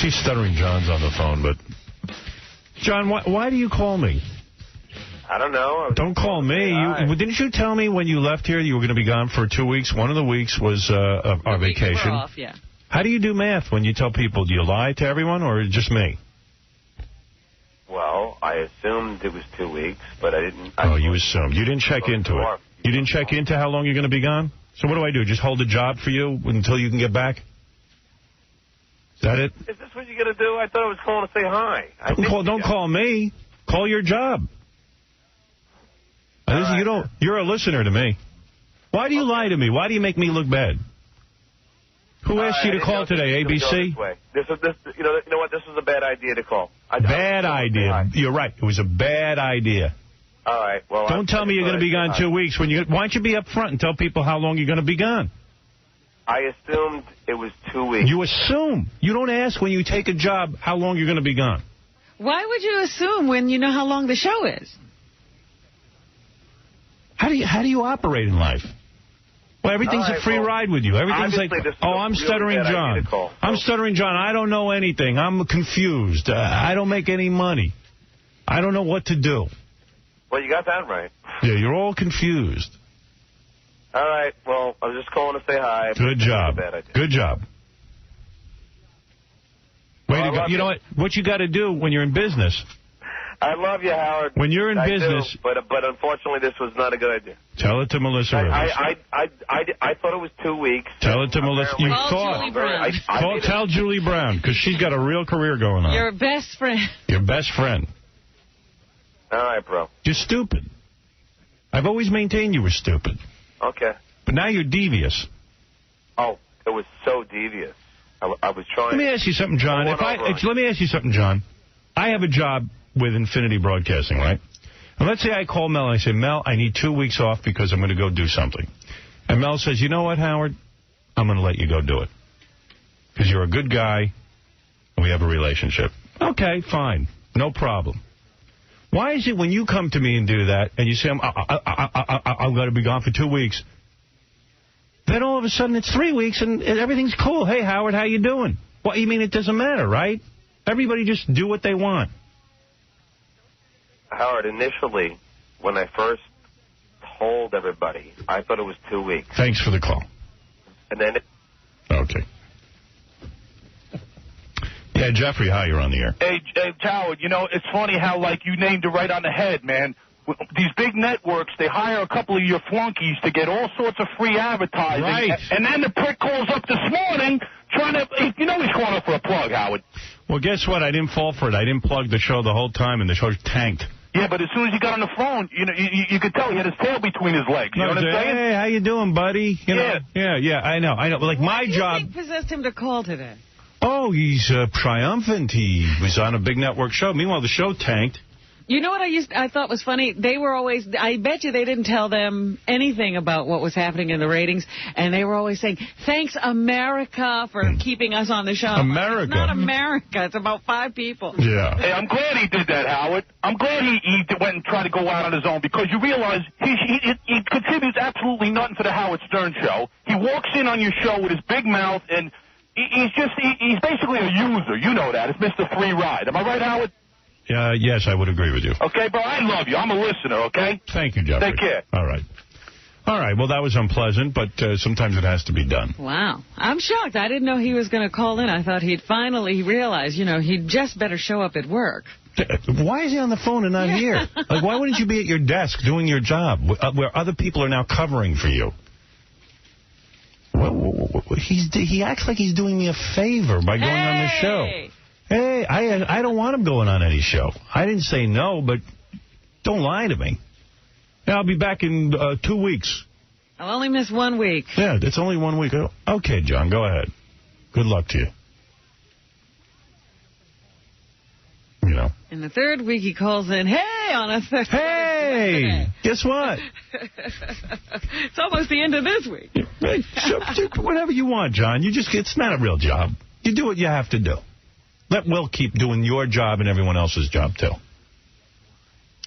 see Stuttering John's on the phone, but... John, why do you call me? I don't know. Don't call me. Didn't you tell me when you left here you were going to be gone for 2 weeks? One of the weeks was our vacation. We're off, yeah. How do you do math when you tell people? Do you lie to everyone or just me? Well, I assumed it was 2 weeks, but I didn't. You assumed. You didn't check into it. You didn't check into how long you're going to be gone? So what do I do? Just hold a job for you until you can get back? Is that it? Is this what you're going to do? I thought I was calling to say hi. Don't call me. Call your job. You're a listener to me. Why do you lie to me? Why do you make me look bad? Who asked you to call today, ABC? You know what? This was a bad idea to call. Bad idea. You're right. It was a bad idea. All right. Well, don't tell me you're going to be gone 2 weeks. Why don't you be up front and tell people how long you're going to be gone? I assumed it was 2 weeks. You assume. You don't ask when you take a job how long you're going to be gone. Why would you assume when you know how long the show is? How do you operate in life? Well, everything's a free ride with you. Everything's like, I'm Stuttering John. I'm Stuttering John. I don't know anything. I'm confused. I don't make any money. I don't know what to do. Well, you got that right. Yeah, you're all confused. All right. Well, I was just calling to say hi. Good job. Good job. Way to go. You know what you got to do when you're in business? I love you, Howard. When you're in business... but unfortunately, this was not a good idea. Tell it to Melissa Rivers. I thought it was 2 weeks. Tell it to Melissa. You thought. Julie Brown. Tell Julie Brown, because she's got a real career going on. Your best friend. Your best friend. All right, bro. You're stupid. I've always maintained you were stupid. Okay. But now you're devious. Oh, it was so devious. I was trying... Let me ask you something, John. Let me ask you something, John. I have a job with Infinity Broadcasting, right? And let's say I call Mel and I say, Mel, I need 2 weeks off because I'm going to go do something. And Mel says, you know what, Howard? I'm going to let you go do it. Because you're a good guy and we have a relationship. Okay, fine. No problem. Why is it when you come to me and do that and you say, I'm going to be gone for 2 weeks, then all of a sudden it's 3 weeks and everything's cool. Hey, Howard, how you doing? Well, you mean it doesn't matter, right? Everybody just do what they want. Howard, initially, when I first told everybody, I thought it was 2 weeks. Thanks for the call. And then... Okay. Yeah, Jeffrey, hi, you're on the air. Hey, Howard, you know, it's funny how, like, you named it right on the head, man. These big networks, they hire a couple of your flunkies to get all sorts of free advertising. Right. And then the prick calls up this morning trying to... You know he's calling up for a plug, Howard. Well, guess what? I didn't fall for it. I didn't plug the show the whole time, and the show tanked. Yeah, but as soon as he got on the phone, you know, you could tell he had his tail between his legs. You know what I'm saying? Hey, how you doing, buddy? You know? Yeah, I know. Like, my job... What do you think possessed him to call today? Oh, he's triumphant. He was on a big network show. Meanwhile, the show tanked. You know what I thought was funny? They were always, I bet you they didn't tell them anything about what was happening in the ratings, and they were always saying, thanks, America, for keeping us on the show. America? It's not America. It's about 5 people. Yeah. Hey, I'm glad he did that, Howard. I'm glad he went and tried to go out on his own, because you realize he contributes absolutely nothing to the Howard Stern show. He walks in on your show with his big mouth, and he's basically a user. You know that. It's Mr. Free Ride. Am I right, Howard? Yes, I would agree with you. Okay, bro, I love you. I'm a listener, okay? Thank you, Jeffrey. Take care. All right, well, that was unpleasant, but sometimes it has to be done. Wow. I'm shocked. I didn't know he was going to call in. I thought he'd finally realized, you know, he'd just better show up at work. Why is he on the phone and not here? Like, why wouldn't you be at your desk doing your job where other people are now covering for you? He acts like he's doing me a favor by going on the show. Hey, I don't want him going on any show. I didn't say no, but don't lie to me. Yeah, I'll be back in 2 weeks. I'll only miss 1 week. Yeah, it's only 1 week. Okay, John, go ahead. Good luck to you. You know. In the 3rd week, he calls in, hey, on a Thursday. Hey, guess what? It's almost the end of this week. Whatever you want, John. It's not a real job. You do what you have to do. Let Will keep doing your job and everyone else's job, too.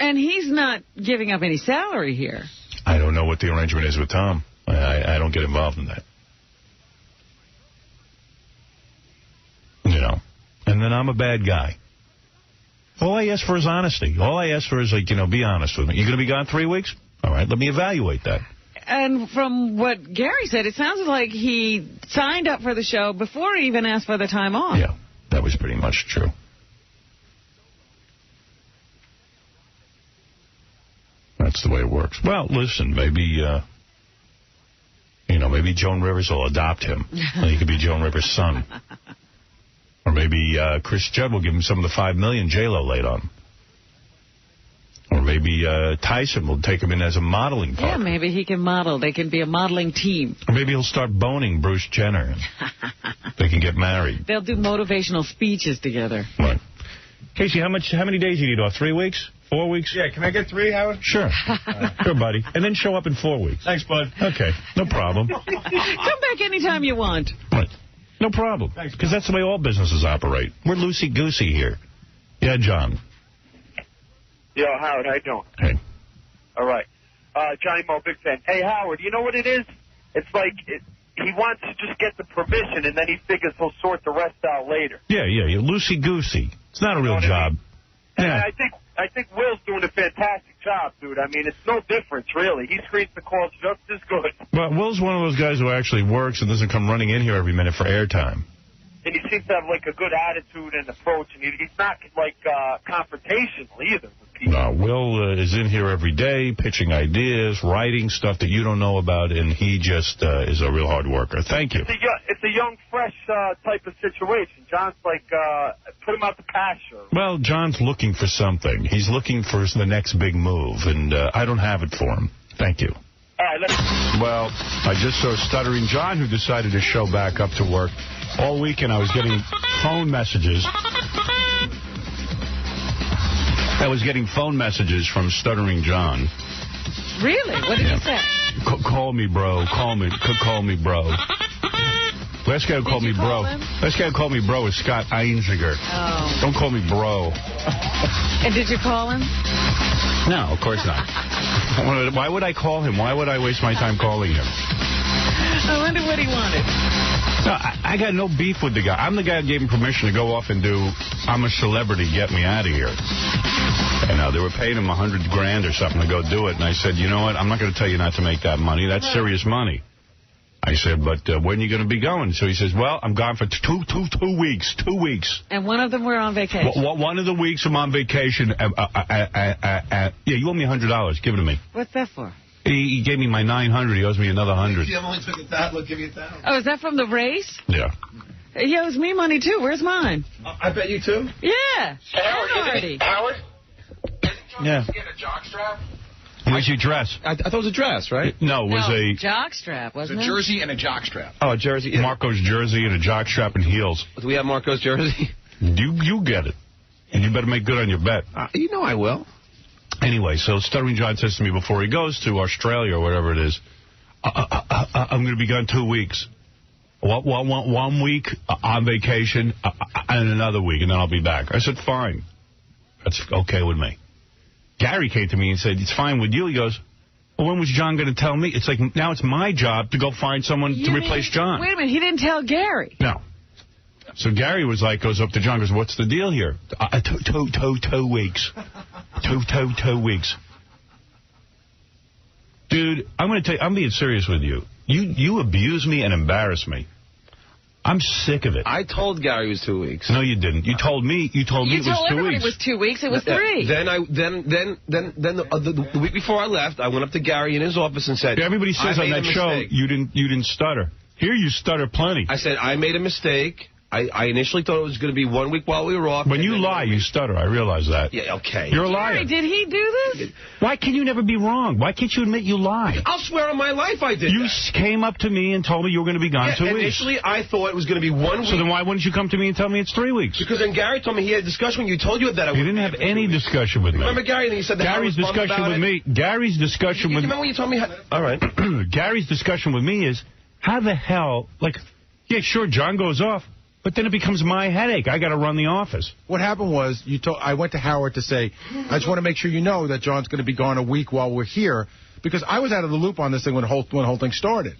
And he's not giving up any salary here. I don't know what the arrangement is with Tom. I don't get involved in that. You know. And and then I'm a bad guy. All I ask for is honesty. All I ask for is, like, be honest with me. You're going to be gone 3 weeks? All right, let me evaluate that. And from what Gary said, it sounds like he signed up for the show before he even asked for the time off. Yeah, that was pretty much true. That's the way it works. Well, listen, maybe, maybe Joan Rivers will adopt him. And he could be Joan Rivers' son. Or maybe Chris Judd will give him some of the $5 million J-Lo laid on him. Or maybe Tyson will take him in as a modeling partner. Yeah, maybe he can model. They can be a modeling team. Or maybe he'll start boning Bruce Jenner. They can get married. They'll do motivational speeches together. Right. Casey, how many days do you need off? 3 weeks? 4 weeks? Yeah, can I get 3, Howard? Sure. Sure, buddy. And then show up in 4 weeks. Thanks, bud. Okay, no problem. Come back anytime you want. Right. No problem. Because that's the way all businesses operate. We're loosey-goosey here. Yeah, John. Yo, Howard, how you doing? Hey. All right. Johnny Mo, big fan. Hey, Howard, you know what it is? It's like he wants to just get the permission, and then he figures he'll sort the rest out later. Yeah, you're loosey-goosey. It's not a real job. And I think Will's doing a fantastic job, dude. I mean, it's no difference, really. He screens the calls just as good. Well, Will's one of those guys who actually works and doesn't come running in here every minute for airtime. And he seems to have, like, a good attitude and approach, and he's not, like, confrontational either with people. No, Will is in here every day, pitching ideas, writing stuff that you don't know about, and he just is a real hard worker. Thank you. It's a young, fresh type of situation. John's like, put him out the pasture. Well, John's looking for something. He's looking for the next big move, and I don't have it for him. Thank you. All right, well, I just saw Stuttering John, who decided to show back up to work. All weekend I was getting phone messages. From Stuttering John. Really? What did he say? Call me, bro. Call me, bro. Last guy who called me bro. Last guy who called me bro is Scott Einziger. Oh. Don't call me bro. And did you call him? No, of course not. Why would I call him? Why would I waste my time calling him? I wonder what he wanted. No, I got no beef with the guy. I'm the guy who gave him permission to go off and do I'm a Celebrity, Get Me Out of Here. And they were paying him $100,000 or something to go do it. And I said, you know what? I'm not going to tell you not to make that money. That's serious money. I said, but when are you going to be going? So he says, well, I'm gone for two weeks. 2 weeks. And one of them we're on vacation. One of the weeks I'm on vacation. Yeah, you owe me $100. Give it to me. What's that for? He gave me my $900. He owes me another $100. He only took $1,000. Look, give me $1,000. Oh, is that from the race? Yeah. He owes me money, too. Where's mine? I bet you, too? Yeah. Howard? Yeah. Did you get a jockstrap? Where's your dress? I thought it was a dress, right? No, it was a jockstrap, wasn't it? A jersey and a jockstrap. Oh, a jersey. Yeah. Marco's jersey and a jockstrap and heels. Do we have Marco's jersey? You get it. And you better make good on your bet. You know I will. Anyway, so Stuttering John says to me before he goes to Australia or whatever it is, I'm going to be gone 2 weeks. 1 week on vacation and another week, and then I'll be back. I said, fine. That's okay with me. Gary came to me and said, it's fine with you. He goes, well, when was John going to tell me? It's like, now it's my job to go find someone to replace John. Wait a minute, he didn't tell Gary. No. So Gary was like, goes up to John, goes, what's the deal here? 2 weeks. 2 weeks. Dude, I'm going to tell you, I'm being serious with you. You abuse me and embarrass me. I'm sick of it. I told Gary it was 2 weeks. No, you didn't. You told me it was 2 weeks. You told everybody it was 2 weeks. It was 3. Then the week before I left, I went up to Gary in his office and said, everybody says on that show you didn't stutter. Here you stutter plenty. I said, I made a mistake. I initially thought it was going to be 1 week while we were off. When you lie, you stutter. I realize that. Yeah, okay. You're a liar. Gary, did he do this? Why can you never be wrong? Why can't you admit you lie? I'll swear on my life I did. You came up to me and told me you were going to be gone 2 weeks. Initially, I thought it was going to be 1 week. So then why wouldn't you come to me and tell me it's 3 weeks? Because then Gary told me he had a discussion when you told you that I You didn't have any discussion with me. Remember Gary? And he said that Gary's discussion with me. Gary's discussion with me. Remember when you told me? All right. Gary's discussion with me is, how the hell, like, yeah, sure, John goes off. But then it becomes my headache. I got to run the office. What happened was I went to Howard to say, I just want to make sure you know that John's going to be gone a week while we're here, because I was out of the loop on this thing when the whole thing started.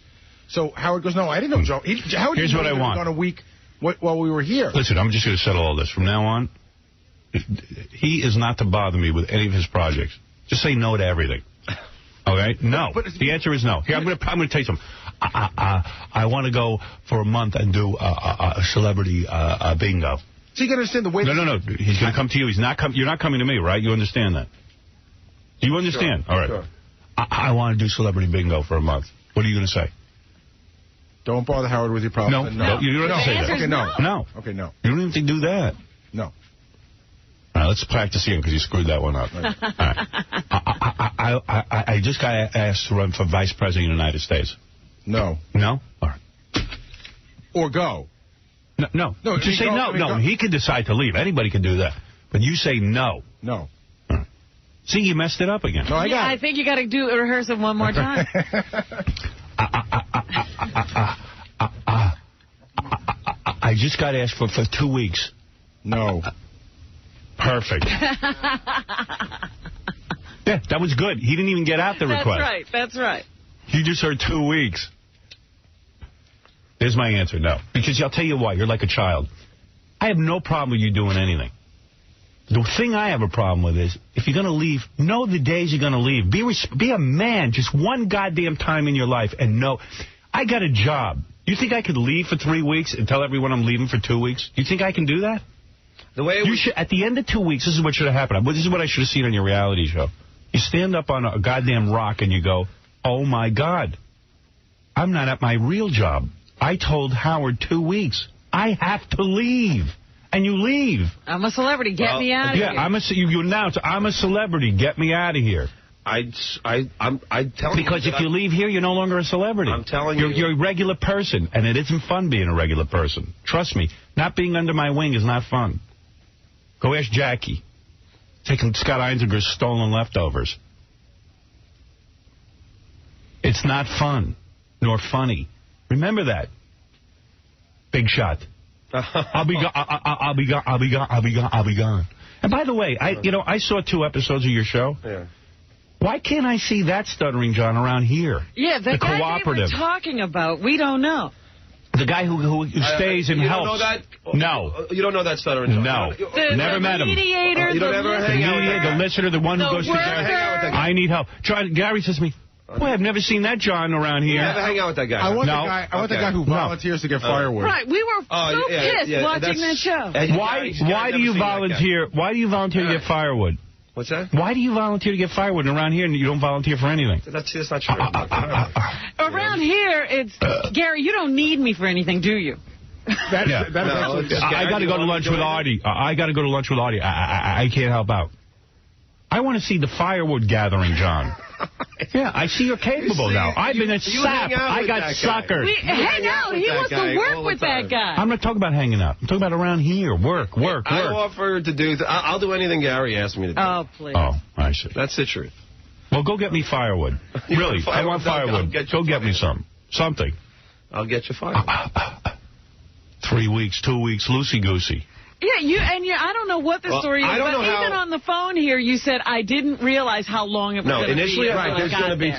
So Howard goes, no, I didn't know John. Howard Here's what I want. Gone a week while we were here. Listen, I'm just going to settle all this. From now on, he is not to bother me with any of his projects. Just say no to everything. Okay? No. The answer is no. Here, I'm going to tell you something. I want to go for a month and do a celebrity bingo. So you got to understand the way... No. He's going to come to you. You're not coming to me, right? You understand that? Do you understand? Sure. All right. Sure. I want to do celebrity bingo for a month. What are you going to say? Don't bother Howard with your problems. No. You don't have to say that. Okay, no. No. Okay, no. You don't even have to do that. No. All right, let's practice again because you screwed that one up. All right. I just got asked to run for Vice President of the United States. No. No? All right. Or go. No. Just say no. No, he can decide to leave. Anybody can do that. But you say no. No. Right. See, you messed it up again. No, I think you got to rehearse it one more time. I just got asked for 2 weeks. No. Perfect. Yeah, that was good. He didn't even get out the request. That's right. You just heard 2 weeks. There's my answer, no. Because I'll tell you why. You're like a child. I have no problem with you doing anything. The thing I have a problem with is, if you're going to leave, know the days you're going to leave. Be a man just one goddamn time in your life and know, I got a job. You think I could leave for 3 weeks and tell everyone I'm leaving for 2 weeks? You think I can do that? The way at the end of 2 weeks, this is what should have happened. This is what I should have seen on your reality show. You stand up on a goddamn rock and you go, oh, my God, I'm not at my real job. I told Howard 2 weeks. I have to leave. And you leave. I'm a celebrity. Get me out of here. Yeah, you announce, I'm a celebrity. Get me out of here. I'm telling you. Because if you leave here, you're no longer a celebrity. I'm telling you. You're a regular person, and it isn't fun being a regular person. Trust me. Not being under my wing is not fun. Go ask Jackie. Taking Scott Einzinger's stolen leftovers. It's not fun, nor funny. Remember that. Big shot. I'll be gone. And by the way, I saw 2 episodes of your show. Yeah. Why can't I see that stuttering John around here? Yeah, the guy cooperative. they were talking about, we don't know. The guy who stays and helps. You don't know that? No. You don't know that stuttering John? No. Never met him. Mediator, you don't ever hang out with that guy? The listener, the one who goes to Gary. I need help. Gary says to me, boy, I've never seen that John around here. You never hang out with that guy. I want the guy who volunteers to get firewood. Right, we were so pissed watching that show. Why do you volunteer? Why do you volunteer to get firewood? What's that? Why do you volunteer to get firewood around here and you don't volunteer for anything? That's not true. Around here, it's Gary. You don't need me for anything, do you? I got to go to lunch with Artie. I can't help out. I want to see the firewood gathering, John. Yeah, I see you're capable now. I've been a sap. I got suckered. Hang out. He wants to work with that guy. I'm not talking about hanging out. I'm talking about around here. Work. I offer to do... I'll do anything Gary asks me to do. Oh, please. Oh, I see. That's the truth. Well, go get me firewood. Really, I want firewood. Go get me something. I'll get you firewood. 3 weeks, 2 weeks, loosey-goosey. Yeah, I don't know what the story is, but even on the phone here, you said, I didn't realize how long it was going to be. No, initially, there's going to be...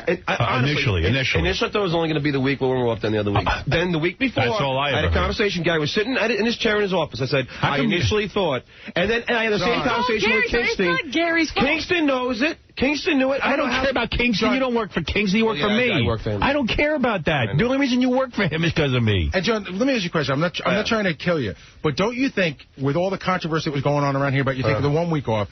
Initially. Initially, I thought it was only going to be the week when we were off, then the other week. Then the week before, that's all I had a conversation. Gary was sitting in his chair in his office. I said, I initially thought... And then I had the same conversation with Kingston. It's not Gary's fault. Kingston knows it. Kingston knew it. I don't care about Kingston. You don't work for Kingston. You work for me. I work for him. I don't care about that. The only reason you work for him is because of me. And, John, let me ask you a question. I'm not trying to kill you, but don't you think, with all the controversy that was going on around here about you taking the 1 week off,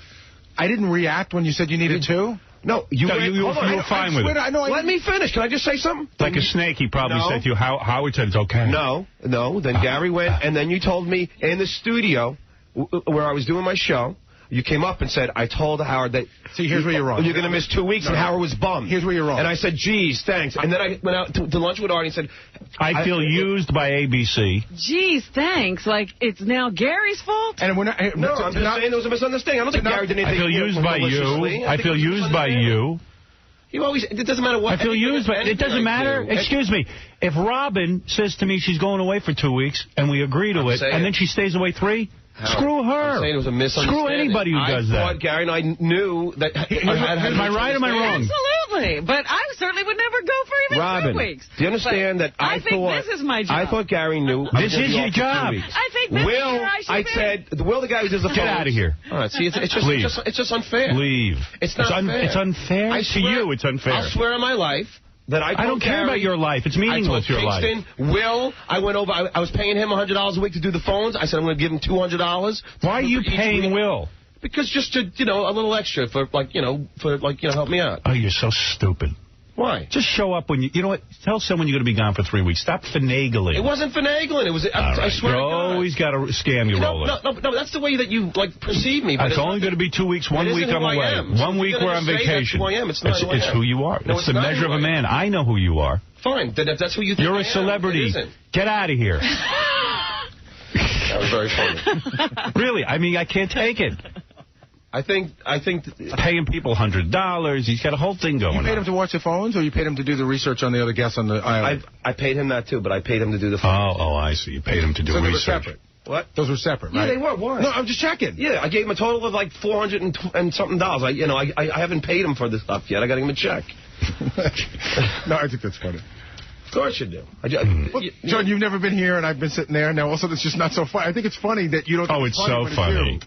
I didn't react when you said you needed 2? No, you were fine with it. Let me finish. Can I just say something? Like a snake, he probably said to you, Howard said it's okay. No. Then Gary went, and then you told me in the studio where I was doing my show, you came up and said, I told Howard that... See, here's where you're wrong. You're going to miss 2 weeks, and Howard was bummed. Here's where you're wrong. And I said, geez, thanks. And then I went out to lunch with Artie and said... I feel used by ABC. Geez, thanks. Like, it's now Gary's fault? And we're not... No, I'm just saying there was a misunderstanding. I don't think Gary did anything... I feel used by you. I feel used by you. It doesn't matter what... I feel used, but it doesn't matter. Excuse me. If Robin says to me she's going away for 2 weeks, and we agree to it, and then she stays away 3... Screw her. I'm saying it was a misunderstanding. Screw anybody who does that. I thought Gary and I knew that... Am I right or am I wrong? Absolutely. Exactly. But I certainly would never go for even Robin, 2 weeks. Do you understand that I think this is my job. I thought Gary knew. This is your job. I think this is where I should be. Will, the guy who does the Get out of here. All right, see, it's just unfair. Leave. It's not fair. It's unfair to you. It's unfair. I swear on my life that I don't care about your life. It's meaningless, your life. Will, I went over. I was paying him $100 a week to do the phones. I said I'm going to give him $200. Why are you paying Will? Because just to, a little extra for help me out. Oh, you're so stupid. Why? Just show up when you know what? Tell someone you're going to be gone for 3 weeks. Stop finagling. It wasn't finagling. It was. I swear to God. Always got a scam you rolling. No. That's the way that you perceive me. But it's only going to be 2 weeks. 1 week I'm away. 1 week we're on vacation. It's who you are. It's the measure of a man. I know who you are. Fine. Then if that's who you think you're a celebrity. Get out of here. That was very funny. Really? I mean, I can't take it. I think paying people $100. He's got a whole thing going on. You paid him to watch the phones, or you paid him to do the research on the other guests on the island? I paid him that, too, but I paid him to do the phones. Oh, I see. You paid him to do research. Those were separate. What? Those were separate, right? Yeah, they were. Why? No, I'm just checking. Yeah, I gave him a total of like $400 and something. I haven't paid him for this stuff yet. I got him a check. No, I think that's funny. Of course you do. Well, John, you've never been here, and I've been sitting there. Now, also, it's just not so funny. I think it's funny that you don't think it's so funny.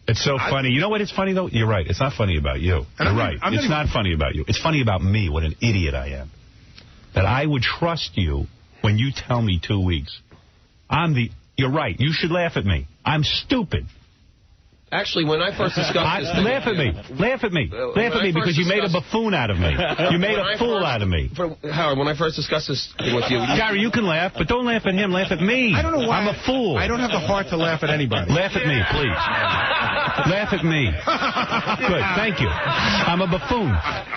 It's so funny. You know what? It's funny, though? You're right. It's not funny about you. You're right. It's not funny about you. It's funny about me, what an idiot I am. That I would trust you when you tell me 2 weeks. You're right. You should laugh at me. I'm stupid. Actually, when I first discussed this... Laugh at me. Laugh at me. Laugh at me because you made a buffoon out of me. You made a fool out of me. Howard, when I first discussed this thing with you... Gary, you can laugh, but don't laugh at him. Laugh at me. I don't know why. I'm a fool. I don't have the heart to laugh at anybody. Laugh at me, please. Laugh at me. Good. Thank you. I'm a buffoon.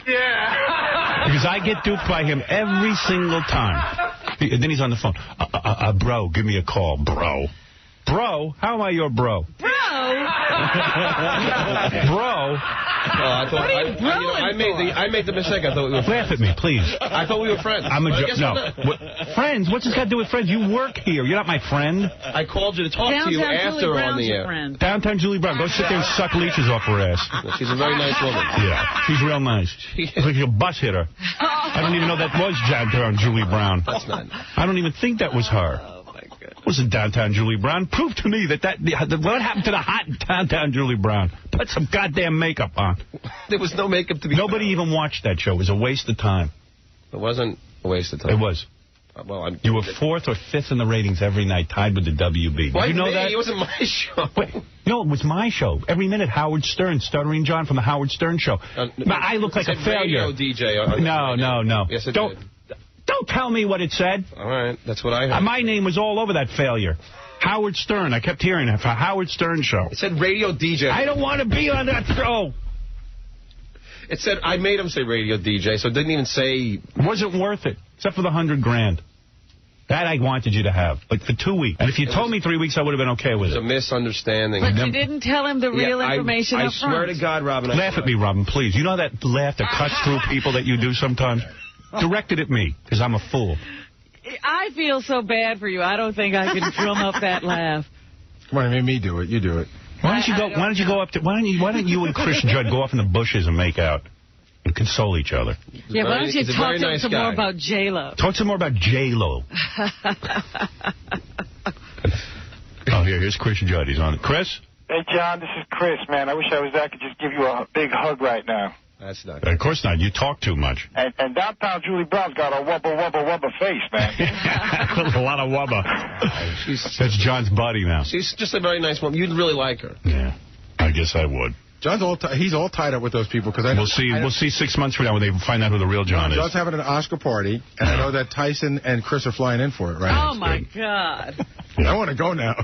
Yeah. Because I get duped by him every single time. And then he's on the phone. Bro, give me a call. Bro. Bro? How am I your bro? Bro? Bro? I made the mistake. I thought we were friends. Laugh at me, please. I thought we were friends. I'm a joke. No. Friends? What's this got to do with friends? You work here. You're not my friend. I called you to talk to you after on the air. Friend. Downtown Julie Brown. Go sit there and suck leeches off her ass. She's a very nice woman. Yeah. She's real nice. She's like a bus hitter. I don't even know that was Downtown Julie Brown. That's not. I don't even think that was her. Wasn't Downtown Julie Brown. Prove to me that what happened to the hot Downtown Julie Brown? Put some goddamn makeup on. There was no makeup to be Nobody even watched that show. It was a waste of time. It wasn't a waste of time. It was. You were 4th or 5th in the ratings every night, tied with the WB. Did you know that? It wasn't my show. No, it was my show. Every minute, Howard Stern, Stuttering John from the Howard Stern Show. I look like a failure. Radio DJ. No. Yes, it did. Don't tell me what it said. All right, that's what I heard. My name was all over that failure. Howard Stern. I kept hearing it for Howard Stern Show. It said radio DJ. I don't want to be on that show. It said, I made him say radio DJ, so it didn't even say... It wasn't worth it, except for the $100,000. That I wanted you to have, like for 2 weeks. And if you told me 3 weeks, I would have been okay with it. It was a misunderstanding. But you didn't tell him the real information up front. I swear to God, Robin. Laugh at me, Robin, please. You know that laugh that cuts through people that you do sometimes? Direct it at me, because I'm a fool. I feel so bad for you. I don't think I can drum up that laugh. Come on, make me do it. You do it. Why don't you and Chris Judd go off in the bushes and make out and console each other? Yeah, why don't you talk to him some more about J-Lo? Talk some more about J-Lo. Oh, here's Chris Judd. He's on it. Chris? Hey, John, this is Chris, man. I wish I was there. I could just give you a big hug right now. That's not. Of course not. You talk too much. And Downtown Julie Brown's got a wubba face, man. There's a lot of wubba. That's John's buddy now. She's just a very nice woman. You'd really like her. Yeah, I guess I would. John's he's all tied up with those people because we'll see 6 months from now when they find out who the real John is. John's having an Oscar party, and I know that Tyson and Chris are flying in for it, right? Oh my God! I want to go now.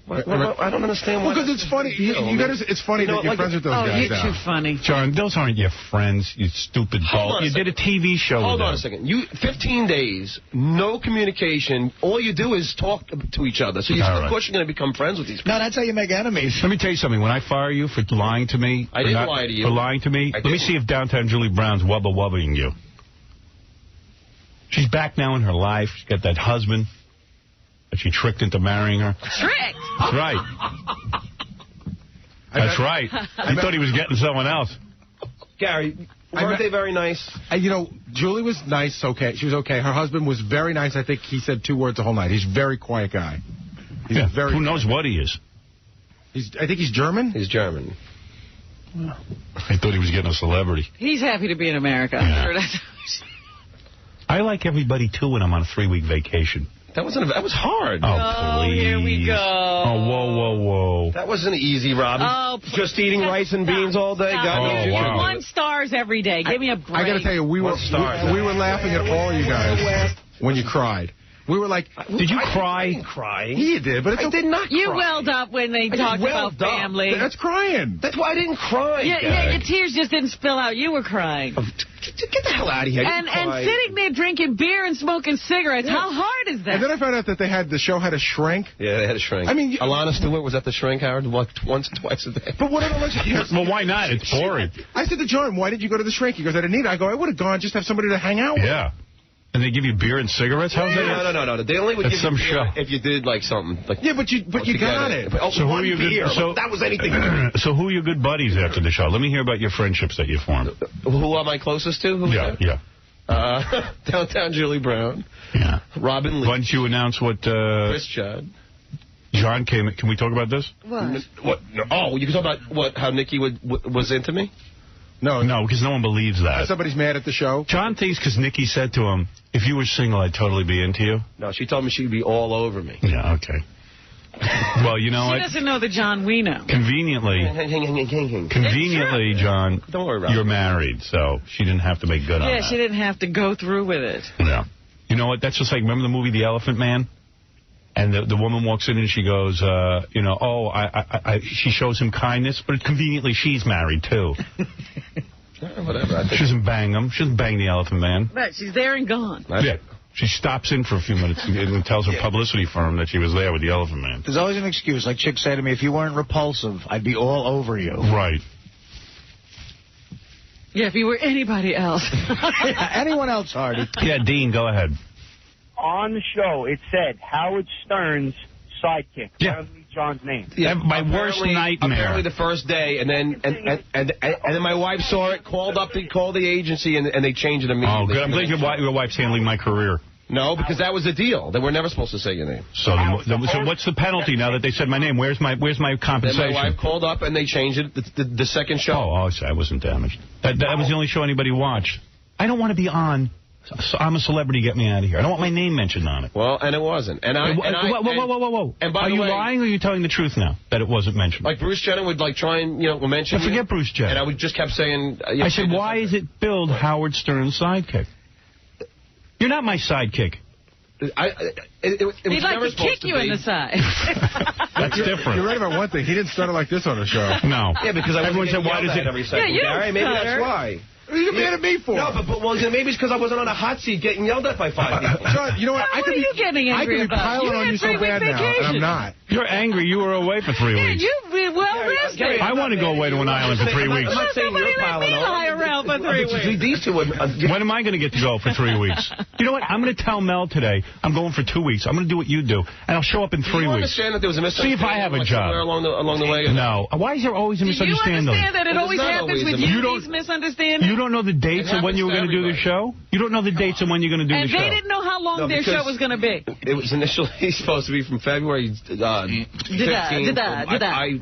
I don't understand why. Because it's funny. It's funny that you're friends with those guys. Oh, you're too funny. John, those aren't your friends, you stupid ball. You did a TV show with them. Hold on a second. 15 days, no communication. All you do is talk to each other. So of course you're going to become friends with these people. No, that's how you make enemies. Let me tell you something. When I fire you for lying to me... I didn't lie to you. For lying to me, let me see if Downtown Julie Brown's wubba-wubbaing you. She's back now in her life. She's got that husband that she tricked into marrying her. Tricked? That's right. That's right. I thought he was getting someone else. Gary, Weren't they very nice? You know, Julie was nice, okay. She was okay. Her husband was very nice. I think he said 2 words the whole night. He's a very quiet guy. He's very who knows what he is? I think he's German? He's German. I thought he was getting a celebrity. He's happy to be in America. Yeah. I like everybody, too, when I'm on a 3-week vacation. That was hard. Oh, please. Here we go. Oh, whoa. That wasn't easy, Robbie. Oh, just eating rice and beans all day. God, wow. 1 stars every day. Give me a break. I got to tell you, we were laughing at all you guys when you cried. We were like, did you cry? I didn't cry. He did, but I did not cry. You welled up when they talked about family. That's crying. That's why I didn't cry. Yeah, your tears just didn't spill out. You were crying. Get the hell out of here. And sitting there drinking beer and smoking cigarettes. How hard is that? And then I found out that the show had a shrink. Yeah, they had a shrink. I mean, Alana Stewart was at the shrink, Howard, once or twice a day. But what did I Well, why not? It's boring. I said to John, why did you go to the shrink? He goes, I didn't need it. I go, I would have gone just to have somebody to hang out with. Yeah. And they give you beer and cigarettes? How's that? No. They only would give you beer if you did like something. Like, yeah, but you got it. So who are you good? That was anything. So who are your good buddies after the show? Let me hear about your friendships that you formed. Who am I closest to? Yeah. Downtown Julie Brown. Yeah. Robin Lee. Why don't you announce what... Chris Judd. John came... Can we talk about this? What? No. Oh, you can talk about how Nikki was into me? No, because no one believes that. Somebody's mad at the show? John thinks because Nikki said to him, if you were single, I'd totally be into you. No, she told me she'd be all over me. Yeah, okay. Well, you know what? She doesn't know the John we know. Conveniently, John, don't worry about you're married, so she didn't have to make good on that. Yeah, she didn't have to go through with it. Yeah. You know what? That's just like, remember the movie The Elephant Man? And the woman walks in and she goes, she shows him kindness, but conveniently she's married, too. Whatever. She doesn't bang him. She doesn't bang the Elephant Man. Right, she's there and gone. Yeah. She stops in for a few minutes and tells her publicity firm that she was there with the Elephant Man. There's always an excuse. Like chicks say to me, if you weren't repulsive, I'd be all over you. Right. Yeah, if you were anybody else. Yeah, anyone else, Hardy. Yeah, Dean, go ahead. On the show, it said Howard Stern's sidekick. Yeah. John's name. Yeah, my worst nightmare. Apparently the first day, and then my wife saw it, called the agency, and they changed it immediately. Oh, good. I'm glad your wife's handling my career. No, because that was the deal. They were never supposed to say your name. So what's the penalty now that they said my name? Where's my compensation? Then my wife called up, and they changed it the second show. Oh, I wasn't damaged. That was the only show anybody watched. I don't want to be on. I'm a celebrity. Get me out of here. I don't want my name mentioned on it. Well, and it wasn't. Whoa. And by are you lying or are you telling the truth now that it wasn't mentioned? Like Bruce Jenner would try and mention. Forget Bruce Jenner. And I would just kept saying. I said, why is it billed Howard Stern's sidekick? You're not my sidekick. It was He'd like never to kick you in the side. That's different. You're right about one thing. He didn't start it like this on the show. No. Yeah, because everyone said, why does it every second? Yeah, you Gary, maybe that's why. What are you mad at me for? No, but maybe it's because I wasn't on a hot seat getting yelled at by 5 people. John, you know what? What are you getting angry about? I could be piling on you so bad now, and I'm not. You're angry. You were away for 3 weeks. Yeah, you've been well rested. I want to go away to an island for 3 weeks. I'm not saying you're piling on. Lie around for 3 weeks. These two would... When am I going to get to go for 3 weeks? You know what? I'm going to tell Mel today I'm going for 2 weeks. I'm going to do what you do, and I'll show up in 3 weeks. Do you understand that there was a misunderstanding? See if I have a job. Along the way? No. Why is there always a misunderstanding? Do you understand that it always happens with you, these misunderstandings? You don't know the dates of when you were going to do the show? You don't know the dates of when you're going to do the show? And they didn't know how long their show was going to be. It was initially supposed to be from February 15th. I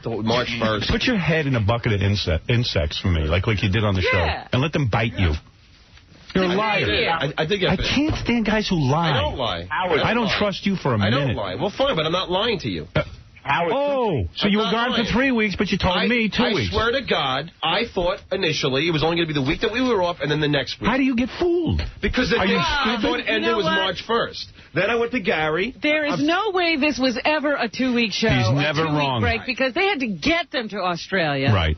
thought March 1st. Put your head in a bucket of insects for me, like you did on the show, and let them bite you. You're a liar. I did get I can't stand guys who lie. I don't lie. I don't trust you for a minute. I don't lie. Well, fine, but I'm not lying to you. So you were gone for 3 weeks, but you told me 2 weeks. I swear to God, I thought initially it was only going to be the week that we were off and then the next week. How do you get fooled? Because the day I thought it ended was March 1st. Then I went to Gary. There is no way this was ever a 2-week show. He's never a 2-week wrong. break because they had to get them to Australia. Right.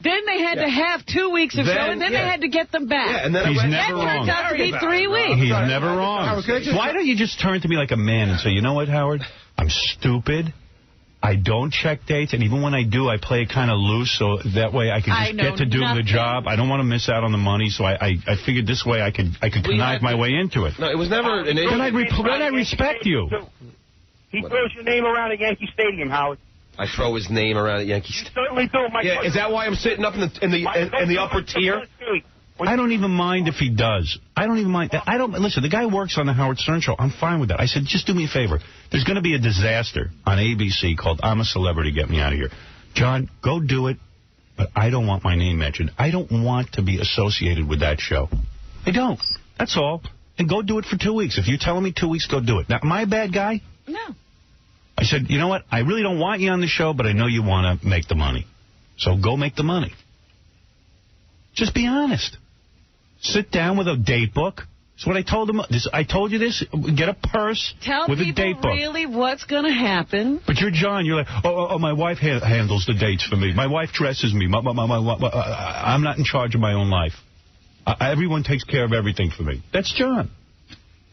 Then they had to have 2 weeks of show, and then they had to get them back. Yeah, and then He's never wrong. That turned out to be 3 weeks. He's never wrong. Why don't you just turn to me like a man and say, you know what, Howard? I'm stupid. I don't check dates, and even when I do, I play it kind of loose, so that way I can just get to do the job. I don't want to miss out on the money, so I figured this way I could connive my way into it. No, it was never an issue. Then I respect you. He throws your name around at Yankee Stadium, Howard. I throw his name around at Yankee Stadium. Certainly do. Is that why I'm sitting up in the upper tier? I don't even mind if he does. I don't even mind. Listen, the guy works on the Howard Stern Show. I'm fine with that. I said, just do me a favor. There's going to be a disaster on ABC called I'm a Celebrity, Get Me Out of Here. John, go do it, but I don't want my name mentioned. I don't want to be associated with that show. I don't. That's all. And go do it for 2 weeks. If you're telling me 2 weeks, go do it. Now, am I a bad guy? No. I said, you know what? I really don't want you on the show, but I know you want to make the money. So go make the money. Just be honest. Sit down with a date book. That's what I told him. I told you this. Get a purse with a date book. Tell people really what's going to happen. But you're John. You're like, oh, my wife handles the dates for me. My wife dresses me. I'm not in charge of my own life. Everyone takes care of everything for me. That's John.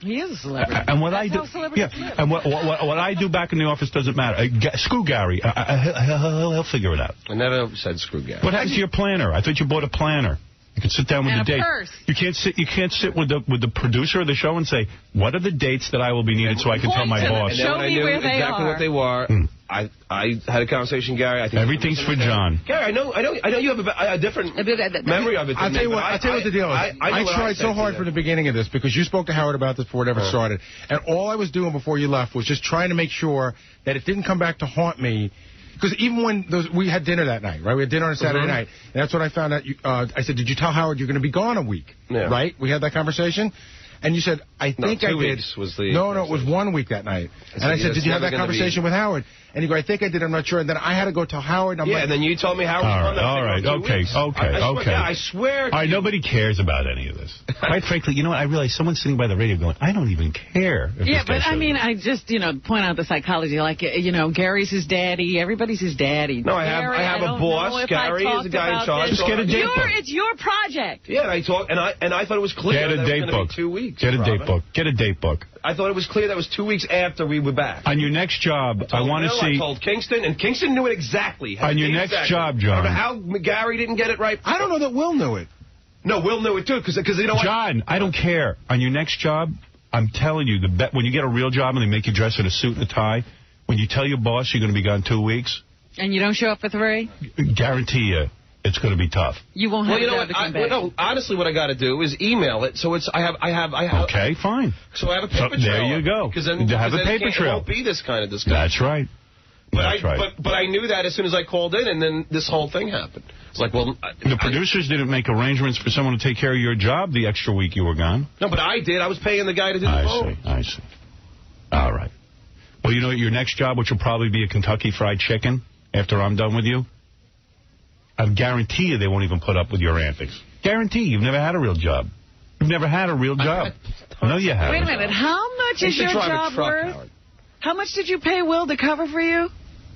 He is a celebrity. And what I do, and what I do back in the office doesn't matter. Screw Gary. He'll figure it out. I never said screw Gary. What happens to your planner? I thought you bought a planner. You can sit down with the date. Purse. You can't sit with the producer of the show and say, what are the dates that I will be needed so I can tell my boss. And then when I knew exactly what they were, I had a conversation, Gary. I think everything's for John. Gary, I know you have a different memory of it. I'll tell you what the deal is. I tried so hard from the beginning of this because you spoke to Howard about this before it ever started. And all I was doing before you left was just trying to make sure that it didn't come back to haunt me. Because even when we had dinner that night, right? We had dinner on a Saturday night. And that's when I found out. I said, did you tell Howard you're going to be gone a week? Yeah. Right? We had that conversation. And you said, I think I did. 2 weeks was the... No, it was 1 week that night. And I said, did you have that conversation with Howard? And you go, I think I did, I'm not sure. And then I had to go tell Howard. And and then you told me Howard was on that. All right, okay. I swear. All right, nobody cares about any of this. Quite frankly, you know what? I realize someone's sitting by the radio going, I don't even care. Yeah, but I mean, I just, point out the psychology. Like, Gary's his daddy. Everybody's his daddy. No, I have a boss. Gary is the guy in charge. Just get a date book. It's your project. Yeah, I talked, and I thought it was clear that it was going to be 2 weeks. Get a date book. Get a date book. I thought it was clear that was 2 weeks after we were back. On your next job, I want to see... I told Kingston, and Kingston knew it exactly. On your next job, John. I don't know how Gary didn't get it right. I don't know that Will knew it. No, Will knew it, too, because you know what? John, I don't care. On your next job, I'm telling you, when you get a real job and they make you dress in a suit and a tie, when you tell your boss you're going to be gone 2 weeks... And you don't show up for 3? Guarantee you. It's going to be tough. You won't have to come back. No, honestly, what I got to do is email it. So I have. Okay, fine. So I have a paper trail. There you go. Because then have a paper trail. It won't be this kind of discussion. That's right. But I knew that as soon as I called in, and then this whole thing happened. It's like, well, the producers didn't make arrangements for someone to take care of your job the extra week you were gone. No, but I did. I was paying the guy to do the phone. I see. All right. Well, you know your next job, which will probably be a Kentucky Fried Chicken after I'm done with you. I guarantee you they won't even put up with your antics. Guarantee you've never had a real job. You've never had a real job. No, you haven't. Wait a minute. How much is your job worth? Howard. How much did you pay Will to cover for you?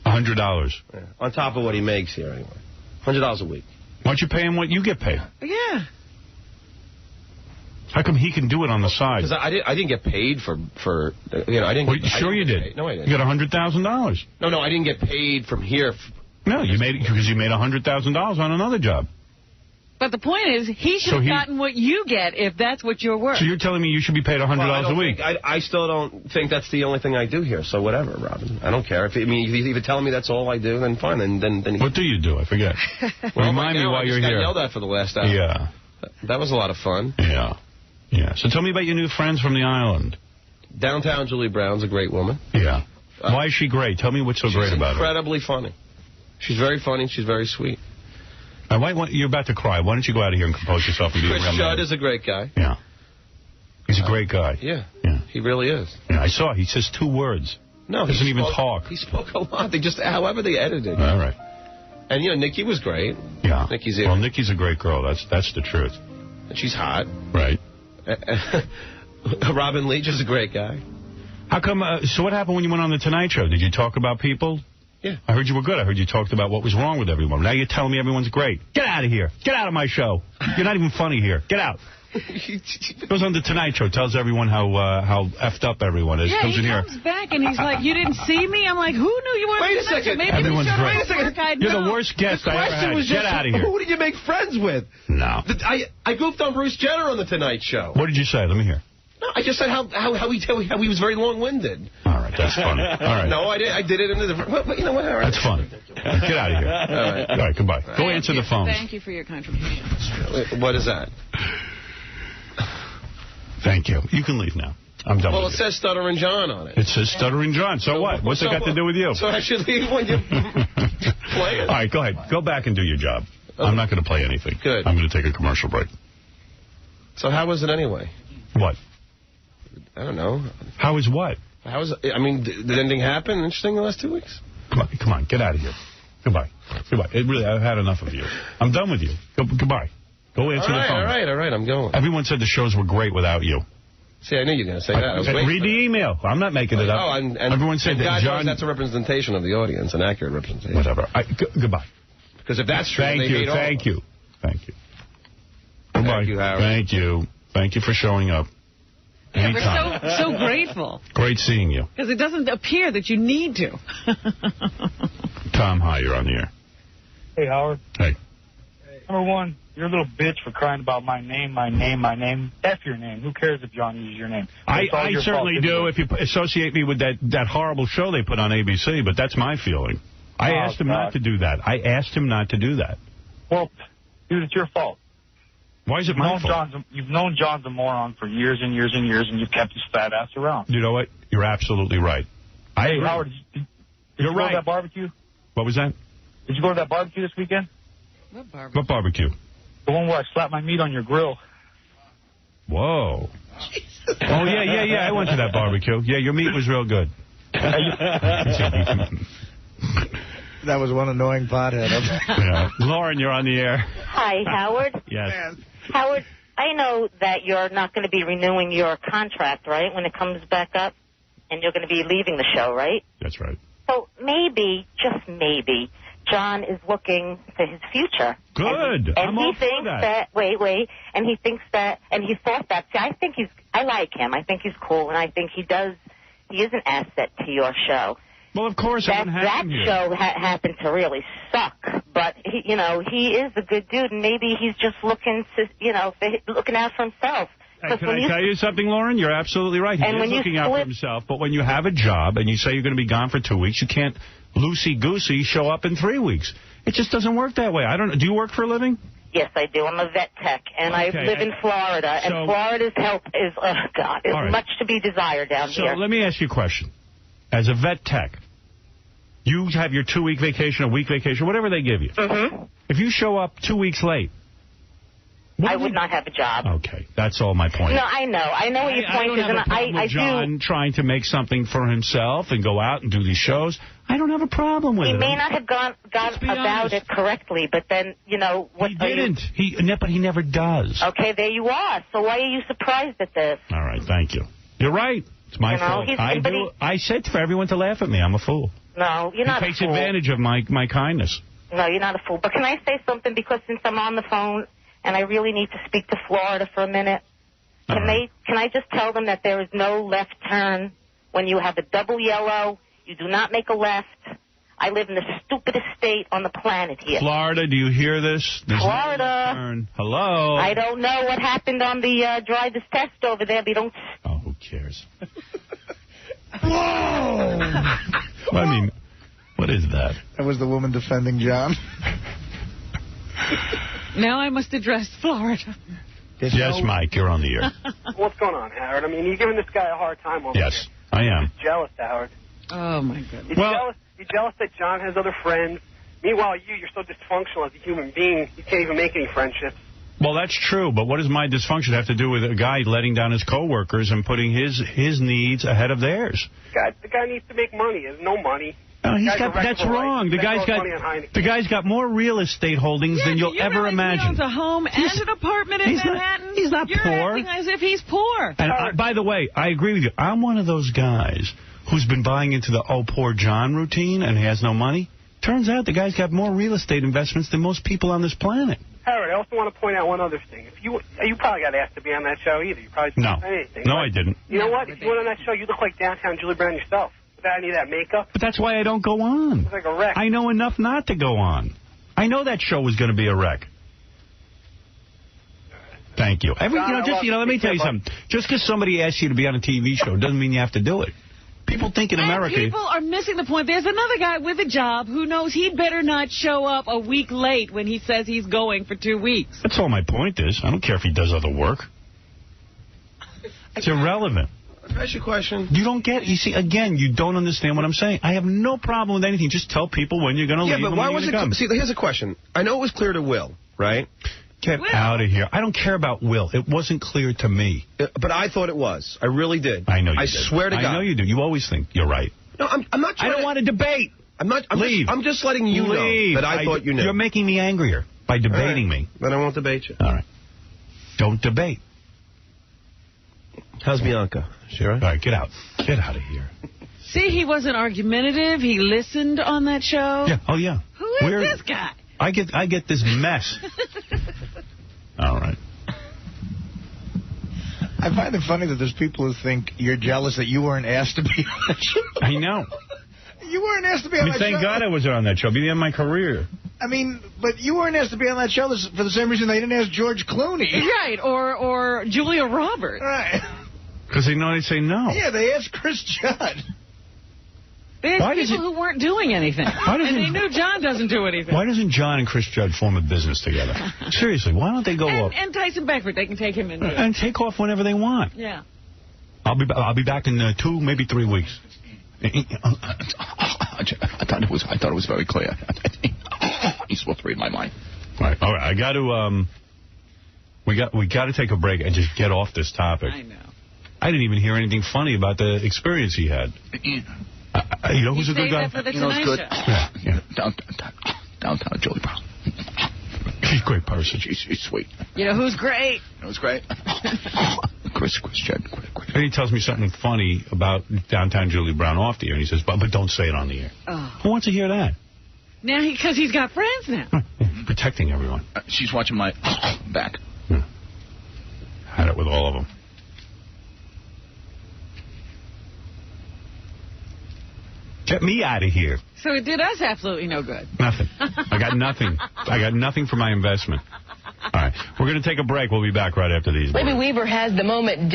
$100. Yeah. On top of what he makes here, anyway. $100 a week. Why don't you pay him what you get paid? Yeah. How come he can do it on the side? Because I didn't get paid for I didn't. Well, sure you did. No, I didn't. You got $100,000. No, I didn't get paid from here. No, you made it because you made $100,000 on another job. But the point is, he should have gotten what you get if that's what you're worth. So you're telling me you should be paid $100 a week? I still don't think that's the only thing I do here. So whatever, Robin. I don't care. If you're telling me that's all I do, then fine. Then what do you do? I forget. Remind me while you're here. I got yelled at for the last hour. Yeah. That was a lot of fun. Yeah. Yeah. So tell me about your new friends from the island. Downtown Julie Brown's a great woman. Yeah. Why is she great? Tell me what's so great about her. She's incredibly funny. She's very funny. She's very sweet. You're about to cry. Why don't you go out of here and compose yourself and be a real man? Chris Judd is a great guy. Yeah. He's a great guy. Yeah. He really is. Yeah, I saw. He says 2 words. No, he doesn't even talk. He spoke a lot. However they edited it. All right. And, Nikki was great. Yeah. Well, Nikki's a great girl. That's the truth. And she's hot. Right. Robin Leach is a great guy. How come? So what happened when you went on The Tonight Show? Did you talk about people? Yeah. I heard you were good. I heard you talked about what was wrong with everyone. Now you're telling me everyone's great. Get out of here. Get out of my show. You're not even funny here. Get out. Goes on The Tonight Show, tells everyone how effed up everyone is. Yeah, comes in he here. comes back and he's like, you didn't see me? I'm like, who knew you weren't? Wait a second. Maybe everyone's great. Wait a second. You're the worst guest I ever had. Get out of here. Who did you make friends with? No. I goofed on Bruce Jenner on The Tonight Show. What did you say? Let me hear. No, I just said how he was very long-winded. All right, that's funny. All right. No, I did it in a different... Well, you know what? All right. That's fun. Get out of here. All right, goodbye. Go answer the phone. Thank you for your contribution. What is that? Thank you. You can leave now. I'm done with you. Well, it says Stuttering John on it. It says Stuttering John. So what? What's it got to do with you? So I should leave when you play it. All right, go ahead. Go back and do your job. Okay. I'm not going to play anything. Good. I'm going to take a commercial break. So how was it anyway? What? I don't know. How is what? How was it? I mean, did anything happen interesting in the last 2 weeks? Come on, get out of here. Goodbye. Really, I've had enough of you. I'm done with you. Goodbye. Go answer the phone. All right, I'm going. Everyone said the shows were great without you. See, I knew you were going to say that. I was read the email. I'm not making it up. Oh, and everyone said that God John... knows that's a representation of the audience, an accurate representation. Whatever. Goodbye. Because if that's true, Thank you. Thank you, Howard. Thank you. Thank you for showing up. Yeah, we're so grateful. Great seeing you. Because it doesn't appear that you need to. Tom, hi, you're on the air. Hey, Howard. Hey. Number one, you're a little bitch for crying about my name. F your name. Who cares if John uses your name? I certainly do if you associate me with that horrible show they put on ABC, but that's my feeling. I asked him not to do that. Well, dude, it's your fault. Why is it my fault? You've known John's a moron for years and years and years, and you've kept his fat ass around. You know what? You're absolutely right. Hey, Howard, did you go to that barbecue? What was that? Did you go to that barbecue this weekend? What barbecue? The one where I slapped my meat on your grill. Whoa. Oh, yeah. I went to that barbecue. Yeah, your meat was real good. That was one annoying pothead. Yeah. Lauren, you're on the air. Hi, Howard. Yes. Howard, I know that you're not going to be renewing your contract, right, when it comes back up? And you're going to be leaving the show, right? That's right. So maybe, just maybe, John is looking to his future. Good. And he thinks that. Wait. And he thinks that, and he thought that. See, I like him. I think he's cool, and I think he is an asset to your show. Well, of course, that show happened to really suck, but he is a good dude, and maybe he's just looking to, looking out for himself. Hey, can I tell you something, Lauren? You're absolutely right. He is looking out for himself, but when you have a job and you say you're going to be gone for 2 weeks, you can't loosey-goosey show up in 3 weeks. It just doesn't work that way. Do you work for a living? Yes, I do. I'm a vet tech, and I live in Florida, and Florida's help is, much to be desired down here. So let me ask you a question. As a vet tech, you have your 2-week vacation, a week vacation, whatever they give you. Mm-hmm. If you show up 2 weeks late, I would not have a job. Okay, that's all my point. No, I know what your point is, and I do. John trying to make something for himself and go out and do these shows. I don't have a problem with it. He may not have gone about it correctly, but then, what... He didn't. But he never does. Okay, there you are. So why are you surprised at this? All right, thank you. You're right. It's my fault. I said for everyone to laugh at me. I'm a fool. No, you're not a fool. He takes advantage of my kindness. No, you're not a fool. But can I say something? Because since I'm on the phone and I really need to speak to Florida for a minute, can I just tell them that there is no left turn when you have a double yellow? You do not make a left. I live in the stupidest state on the planet here. Florida, do you hear this? Florida. No hello? I don't know what happened on the driver's test over there, but you don't... Oh, who cares? Whoa! I mean, what is that? That was the woman defending John. Now I must address Florida. Yes, Mike, you're on the air. What's going on, Howard? I mean, you're giving this guy a hard time over Yes, I am. He's jealous, Howard. Oh, my goodness. You're jealous that John has other friends. Meanwhile, you're so dysfunctional as a human being, you can't even make any friendships. Well, that's true, but what does my dysfunction have to do with a guy letting down his coworkers and putting his needs ahead of theirs? The guy needs to make money. He has no money. No, that's wrong. The guy's got more real estate holdings than you'll ever imagine. He owns a home and an apartment in Manhattan. He's not You're poor. acting as if he's poor. And by the way, I agree with you. I'm one of those guys who's been buying into the oh, poor John routine and he has no money. Turns out the guy's got more real estate investments than most people on this planet. Howard, I also want to point out one other thing. You probably got asked to be on that show either. You probably didn't say anything. No, I didn't. You know what? If you went on that show, you look like downtown Julie Brown yourself. Without any of that makeup. But that's why I don't go on. It's like a wreck. I know enough not to go on. I know that show was going to be a wreck. Thank you. Let me tell you something. Just because somebody asks you to be on a TV show doesn't mean you have to do it. People think in America... People are missing the point. There's another guy with a job who knows he better not show up a week late when he says he's going for 2 weeks. That's all my point is. I don't care if he does other work. It's irrelevant. Can I ask you a question? You don't get... You see, again, you don't understand what I'm saying. I have no problem with anything. Just tell people when you're going to leave. Yeah, but why was it... See, here's a question. I know it was clear to Will, right? Get out of here. I don't care about Will. It wasn't clear to me. But I thought it was. I really did. I know you did. I swear to God. I know you do. You always think you're right. No, I'm not trying I don't want to debate. Leave. I'm just letting you know that I thought you knew. You're making me angrier by debating me. Then I won't debate you. All right. Don't debate. How's Bianca? She all right? All right, get out. Get out of here. See, he wasn't argumentative. He listened on that show. Yeah. Oh, yeah. Who is this guy? I get this mess. All right. I find it funny that there's people who think you're jealous that you weren't asked to be on that show. I know. You weren't asked to be on that show. Thank God I wasn't on that show. Be the end of my career. I mean, but you weren't asked to be on that show for the same reason they didn't ask George Clooney. Right, or Julia Roberts. Right. Because they know they'd say no. Yeah, they asked Chris Judd. There's people who weren't doing anything. And they knew John doesn't do anything. Why doesn't John and Chris Judd form a business together? Seriously, why don't they go up? And Tyson Beckford, they can take him in. And take off whenever they want. Yeah. I'll be back in 2, maybe 3 weeks. I thought it was very clear. He's supposed to read my mind. All right. I got to we got to take a break and just get off this topic. I know. I didn't even hear anything funny about the experience he had. You know who's a good guy? For the Tonight Show. Yeah. Downtown Julie Brown. She's a great person. She's sweet. You know who's great? You know who's great? Chris Judd. And he tells me something funny about downtown Julie Brown off the air, and he says, but don't say it on the air. Oh. Who wants to hear that? Now, because he's got friends now. Protecting everyone. She's watching my back. Had it with all of them. Get me out of here. So it did us absolutely no good. Nothing. I got nothing. I got nothing for my investment. All right. We're going to take a break. We'll be back right after these. Libby Weaver has the moment.